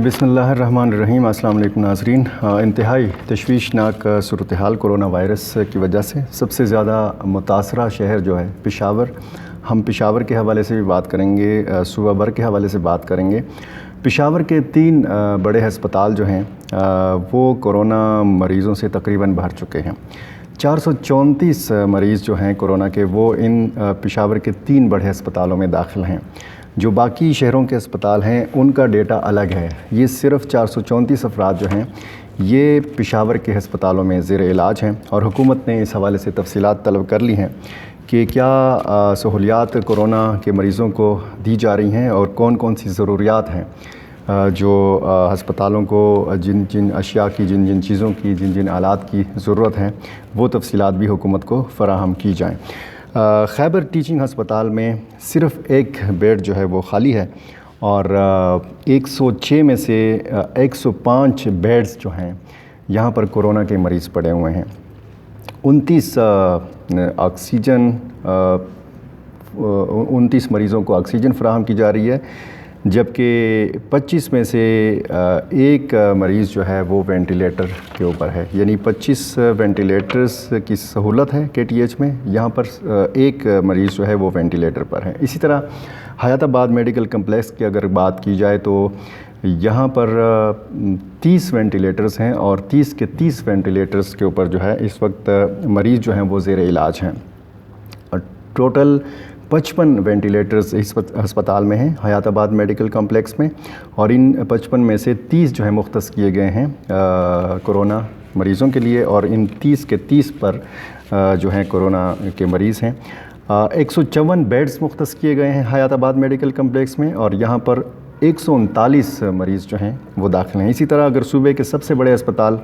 बिस्मिल्लाहिर्रहमानिर्रहीम। अस्सलाम वालेकुम नाज़रीन। इंतहाई तशवीशनाक सूरत-ए-हाल कोरोना वायरस की वजह से सबसे ज़्यादा मुतासरा शहर जो है पेशावर। हम पेशावर के हवाले से भी बात करेंगे, सूबा भर के हवाले से बात करेंगे। पेशावर के 3 बड़े हस्पताल जो हैं वो कोरोना मरीज़ों से तकरीबन भर चुके हैं। 434 मरीज़ जो हैं कोरोना के वो इन पेशावर के 3 बड़े अस्पतालों में दाखिल हैं। जो बाकी शहरों के अस्पताल हैं उनका डेटा अलग है। ये सिर्फ़ 434 अफराद जो हैं ये पेशावर के अस्पतालों में ज़ेर इलाज हैं और हुकूमत ने इस हवाले से तफसीलात तलब कर ली हैं कि क्या सहूलियात कोरोना के मरीज़ों को दी जा रही हैं और कौन कौन सी ज़रूरियात हैं जो अस्पतालों को जिन जिन अशिया की, जिन जिन चीज़ों की, जिन जिन आलात की ज़रूरत है वो तफसीलात भी हुकूमत को फ़राहम की जाएँ। खैबर टीचिंग हस्पताल में सिर्फ़ एक बेड जो है वो खाली है और 106 में से 105 बेड्स जो हैं यहाँ पर कोरोना के मरीज़ पड़े हुए हैं। 29 मरीज़ों को ऑक्सीजन फ़राहम की जा रही है, जबकि 25 में से एक मरीज़ जो है वो वेंटिलेटर के ऊपर है। यानी 25 वेंटिलेटर्स की सहूलत है KTH में, यहाँ पर एक मरीज़ जो है वो वेंटिलेटर पर है। इसी तरह हयाताबाद मेडिकल कम्प्लेक्स की अगर बात की जाए तो यहाँ पर 30 वेंटिलेटर्स हैं और 30 के 30 वेंटिलेटर्स के ऊपर जो है इस वक्त मरीज़ जो हैं वो ज़ेर इलाज हैं। और टोटल 55 वेंटिलेटर्स इस अस्पताल में हैं हयाताबाद मेडिकल कम्प्लेक्स में, और इन 55 में से 30 जो हैं मुख्तस किए गए हैं कोरोना मरीज़ों के लिए, और इन 30 के 30 पर जो हैं कोरोना के मरीज़ हैं। 154 बेड्स मुख्तस किए गए हैं हयाताबाद मेडिकल कम्प्लेक्स में और यहाँ पर 139 मरीज़ जो हैं वो दाखिल हैं। इसी तरह अगर सूबे के सबसे बड़े अस्पताल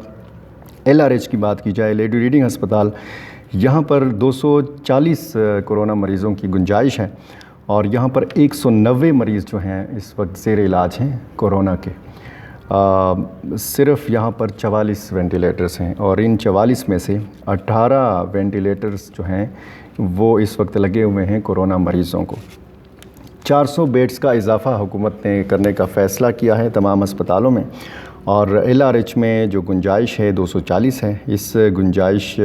LRH की बात की जाए, लेडी रीडिंग अस्पताल, यहाँ पर 240 कोरोना मरीज़ों की गुंजाइश है और यहाँ पर 190 मरीज़ जो हैं इस वक्त ज़ेर इलाज हैं कोरोना के। सिर्फ़ यहाँ पर 44 वेंटिलेटर्स हैं और इन 44 में से 18 वेंटिलेटर्स जो हैं वो इस वक्त लगे हुए हैं कोरोना मरीज़ों को। 400 बेड्स का इजाफ़ा हुकूमत ने करने का फ़ैसला किया है तमाम अस्पतालों में, और LRH में जो गुंजाइश है 240 है। इस गुंजाइश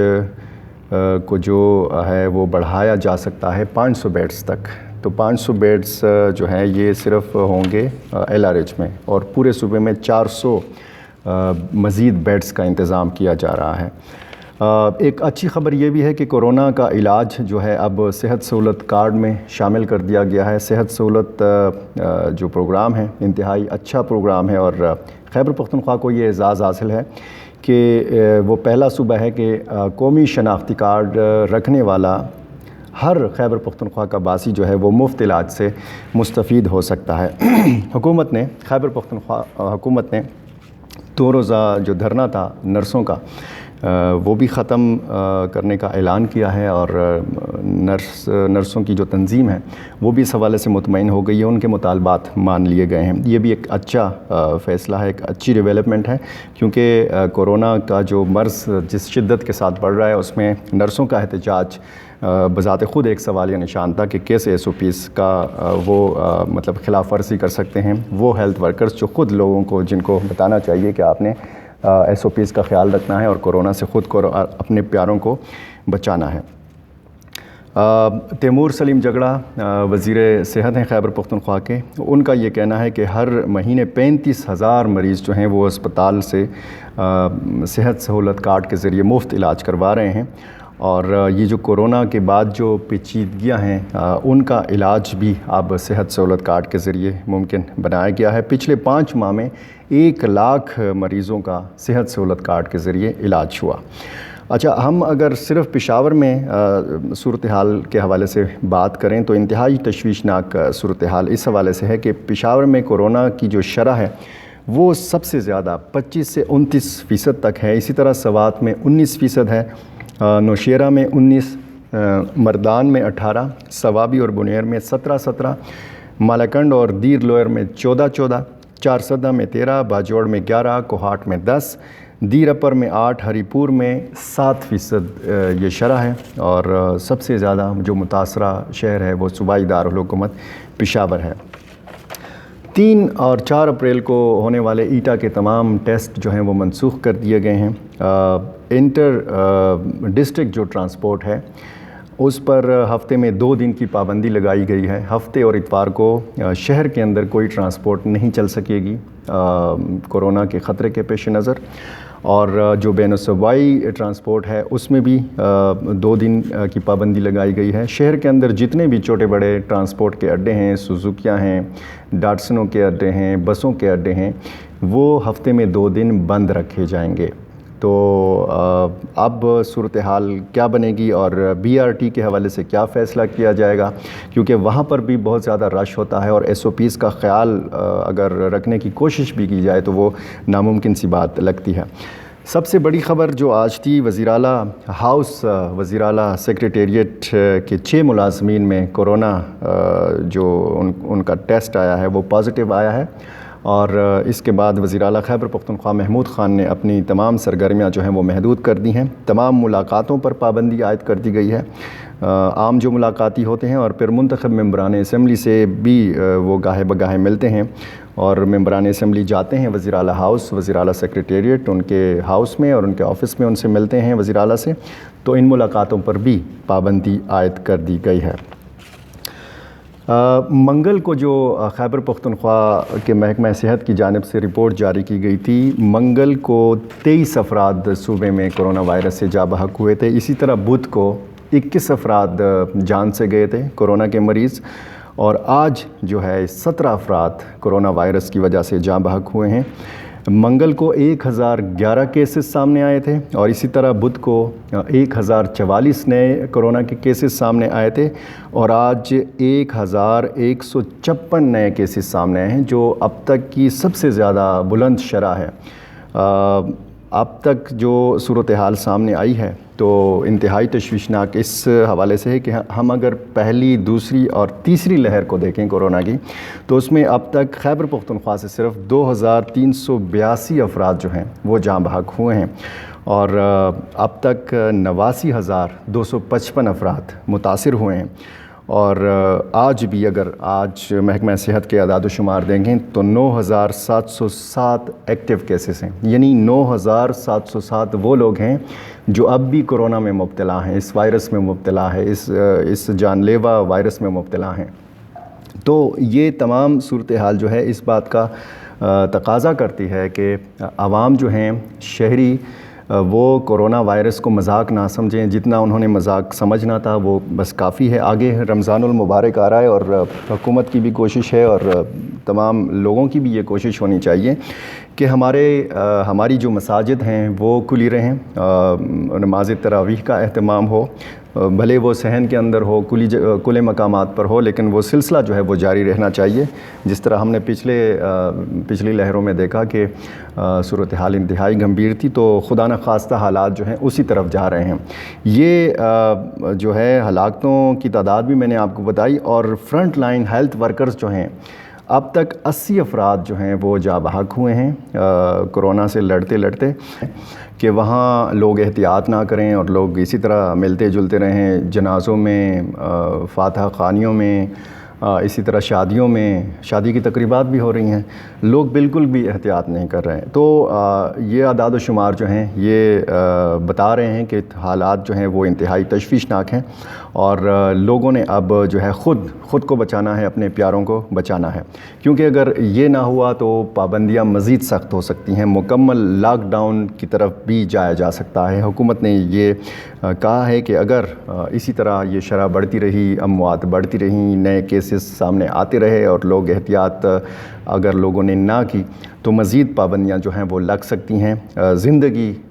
को जो है वो बढ़ाया जा सकता है 500 बेड्स तक। तो 500 बेड्स जो हैं ये सिर्फ़ होंगे LRH में, और पूरे सूबे में 400 मज़ीद बेड्स का इंतज़ाम किया जा रहा है। एक अच्छी ख़बर ये भी है कि कोरोना का इलाज जो है अब सेहत सहूलत कार्ड में शामिल कर दिया गया है। सेहत सहूलत जो प्रोग्राम है इंतहाई अच्छा प्रोग्राम है और खैबर पख्तूनख्वा को ये एज़ाज़ हासिल है कि वो पहला सूबा है कि कौमी शनाख्ती कार्ड रखने वाला हर खैबर पख्तूनख्वा का बासी जो है वो मुफ्त इलाज से मुस्तफ़ीद हो सकता है। हुकूमत ने खैबर पख्तूनख्वा हुकूमत ने 2 रोज़ा जो धरना था नर्सों का वो भी ख़त्म करने का ऐलान किया है, और नर्सों की जो तंजीम है वो भी इस हवाले से मुतमईन हो गई है, उनके मुतालबात मान लिए गए हैं। ये भी एक अच्छा फ़ैसला है, एक अच्छी डेवलपमेंट है, क्योंकि कोरोना का जो मर्ज़ जिस शिद्दत के साथ बढ़ रहा है उसमें नर्सों का एहतजाज बज़ाते ख़ुद एक सवालिया निशान था कि कैसे SOPs का वो मतलब खिलाफ वर्जी कर सकते हैं वो हेल्थ वर्कर्स जो ख़ुद लोगों को, जिनको बताना चाहिए कि आपने SOPs का ख़्याल रखना है और कोरोना से ख़ुद को अपने प्यारों को बचाना है। तैमूर सलीम जगड़ा वज़ीर सेहत हैं खैबर पख्तूनख्वा के, उनका ये कहना है कि हर महीने 35,000 मरीज़ जो हैं वो अस्पताल से सेहत सहूलत कार्ड के ज़रिए मुफ्त इलाज करवा रहे हैं, और ये जो कोरोना के बाद जो पेचीदगियाँ हैं उनका इलाज भी अब सेहत सहूलत कार्ड के ज़रिए मुमकिन बनाया गया है। पिछले 5 माह में 1 लाख मरीज़ों का सेहत सहूलत कार्ड के ज़रिए इलाज हुआ। अच्छा, हम अगर सिर्फ़ पेशावर में सूरत हाल के हवाले से बात करें तो इंतहाई तशवीशनाक सूरत हाल इस हवाले से है कि पेशावर में कोरोना की जो शरह है वो सबसे ज़्यादा 25 से 29% तक है। इसी तरह सवात में 19% है, नौशेरा में 19, मर्दान में 18, सवाबी और बुनेर में 17, मालाकंड और दीर लोयर में 14, चारसदा में 13, बाजोड़ में 11, कोहाट में 10, दीर अपर में 8, हरीपुर में 7% ये शरह है, और सबसे ज़्यादा जो मुतासरा शहर है वो सूबाई दारुल हुकूमत पेशावर है। 3 اور 4 اپریل کو ہونے والے ایٹا کے تمام ٹیسٹ جو ہیں وہ منسوخ کر دیے گئے ہیں۔ انٹر ڈسٹرکٹ جو ٹرانسپورٹ ہے اس پر ہفتے میں 2 دن کی پابندی لگائی گئی ہے۔ ہفتے اور اتوار کو شہر کے اندر کوئی ٹرانسپورٹ نہیں چل سکے گی کورونا کے خطرے کے پیش نظر، اور جو بین الصوبائی ٹرانسپورٹ ہے اس میں بھی 2 دن کی پابندی لگائی گئی ہے۔ شہر کے اندر جتنے بھی چھوٹے بڑے ٹرانسپورٹ کے اڈے ہیں، سوزوکیاں ہیں، ڈاٹسنوں کے اڈے ہیں، بسوں کے اڈے ہیں، وہ ہفتے میں 2 دن بند رکھے جائیں گے۔ تو اب صورتحال کیا بنے گی اور BRT کے حوالے سے کیا فیصلہ کیا جائے گا، کیونکہ وہاں پر بھی بہت زیادہ رش ہوتا ہے، اور SOPs کا خیال اگر رکھنے کی کوشش بھی کی جائے تو وہ ناممکن سی بات لگتی ہے۔ سب سے بڑی خبر جو آج تھی، وزیر اعلیٰ ہاؤس وزیر اعلیٰ سیکریٹریٹ کے 6 ملازمین میں کورونا جو ان کا ٹیسٹ آیا ہے وہ پازیٹیو آیا ہے، اور اس کے بعد وزیر اعلیٰ خیبر پختونخوا محمود خان نے اپنی تمام سرگرمیاں جو ہیں وہ محدود کر دی ہیں۔ تمام ملاقاتوں پر پابندی عائد کر دی گئی ہے۔ عام جو ملاقاتی ہوتے ہیں اور پھر منتخب ممبران اسمبلی سے بھی وہ گاہے بگاہے ملتے ہیں، اور ممبران اسمبلی جاتے ہیں وزیر اعلیٰ ہاؤس، وزیر اعلیٰ سیکریٹریٹ ان کے ہاؤس میں اور ان کے آفس میں ان سے ملتے ہیں وزیر اعلیٰ سے، تو ان ملاقاتوں پر بھی پابندی عائد کر دی گئی ہے۔ منگل کو جو خیبر پختونخوا کے محکمہ صحت کی جانب سے رپورٹ جاری کی گئی تھی، منگل کو 23 افراد صوبے میں کورونا وائرس سے جاں بحق ہوئے تھے۔ اسی طرح بدھ کو 21 افراد جان سے گئے تھے کورونا کے مریض، اور آج جو ہے 17 افراد کورونا وائرس کی وجہ سے جاں بحق ہوئے ہیں۔ منگل کو 1011 کیسز سامنے آئے تھے، اور اسی طرح بدھ کو 1044 نئے کورونا کے کیسز سامنے آئے تھے، اور آج 1156 نئے کیسز سامنے آئے ہیں، جو اب تک کی سب سے زیادہ بلند شرح ہے۔ اب تک جو صورتحال سامنے آئی ہے تو انتہائی تشویشناک اس حوالے سے ہے کہ ہم اگر پہلی، دوسری اور تیسری لہر کو دیکھیں کورونا کی، تو اس میں اب تک خیبر پختونخوا سے صرف 2382 افراد جو ہیں وہ جاں بحق ہوئے ہیں، اور اب تک 89,255 افراد متاثر ہوئے ہیں، اور آج بھی اگر آج محکمہ صحت کے اعداد و شمار دیکھیں تو 9,707 ایکٹیو کیسز ہیں، یعنی 9,707 وہ لوگ ہیں جو اب بھی کورونا میں مبتلا ہیں، اس وائرس میں مبتلا ہے، اس جان لیوا وائرس میں مبتلا ہیں۔ تو یہ تمام صورتحال جو ہے اس بات کا تقاضا کرتی ہے کہ عوام جو ہیں، شہری، وہ کورونا وائرس کو مذاق نہ سمجھیں۔ جتنا انہوں نے مذاق سمجھنا تھا وہ بس کافی ہے۔ آگے رمضان المبارک آ رہا ہے، اور حکومت کی بھی کوشش ہے اور تمام لوگوں کی بھی یہ کوشش ہونی چاہیے کہ ہماری جو مساجد ہیں وہ کھلی رہیں، نماز تراویح کا اہتمام ہو، بھلے وہ صحن کے اندر ہو، کھلے مقامات پر ہو، لیکن وہ سلسلہ جو ہے وہ جاری رہنا چاہیے۔ جس طرح ہم نے پچھلی لہروں میں دیکھا کہ صورتحال انتہائی گمبھیر تھی، تو خدا نخواستہ حالات جو ہیں اسی طرف جا رہے ہیں۔ یہ جو ہے ہلاکتوں کی تعداد بھی میں نے آپ کو بتائی، اور فرنٹ لائن ہیلتھ ورکرز جو ہیں، اب تک 80 افراد جو ہیں وہ جاں بحق ہوئے ہیں کورونا سے لڑتے کہ وہاں لوگ احتیاط نہ کریں، اور لوگ اسی طرح ملتے جلتے رہیں، جنازوں میں، فاتحہ خوانیوں میں، اسی طرح شادیوں میں، شادی کی تقریبات بھی ہو رہی ہیں، لوگ بالکل بھی احتیاط نہیں کر رہے ہیں۔ تو یہ اعداد و شمار جو ہیں یہ بتا رہے ہیں کہ حالات جو ہیں وہ انتہائی تشویشناک ہیں، اور لوگوں نے اب جو ہے خود کو بچانا ہے، اپنے پیاروں کو بچانا ہے، کیونکہ اگر یہ نہ ہوا تو پابندیاں مزید سخت ہو سکتی ہیں، مکمل لاک ڈاؤن کی طرف بھی جایا جا سکتا ہے۔ حکومت نے یہ کہا ہے کہ اگر اسی طرح یہ شرح بڑھتی رہی، اموات بڑھتی رہیں، نئے کیسز سامنے آتے رہے اور لوگ احتیاط اگر لوگوں نے نہ کی، تو مزید پابندیاں جو ہیں وہ لگ سکتی ہیں،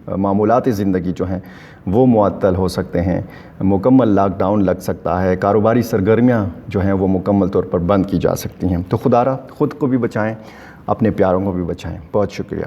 معمولات زندگی جو ہیں وہ معطل ہو سکتے ہیں، مکمل لاک ڈاؤن لگ سکتا ہے، کاروباری سرگرمیاں جو ہیں وہ مکمل طور پر بند کی جا سکتی ہیں۔ تو خدا را خود کو بھی بچائیں، اپنے پیاروں کو بھی بچائیں۔ بہت شکریہ۔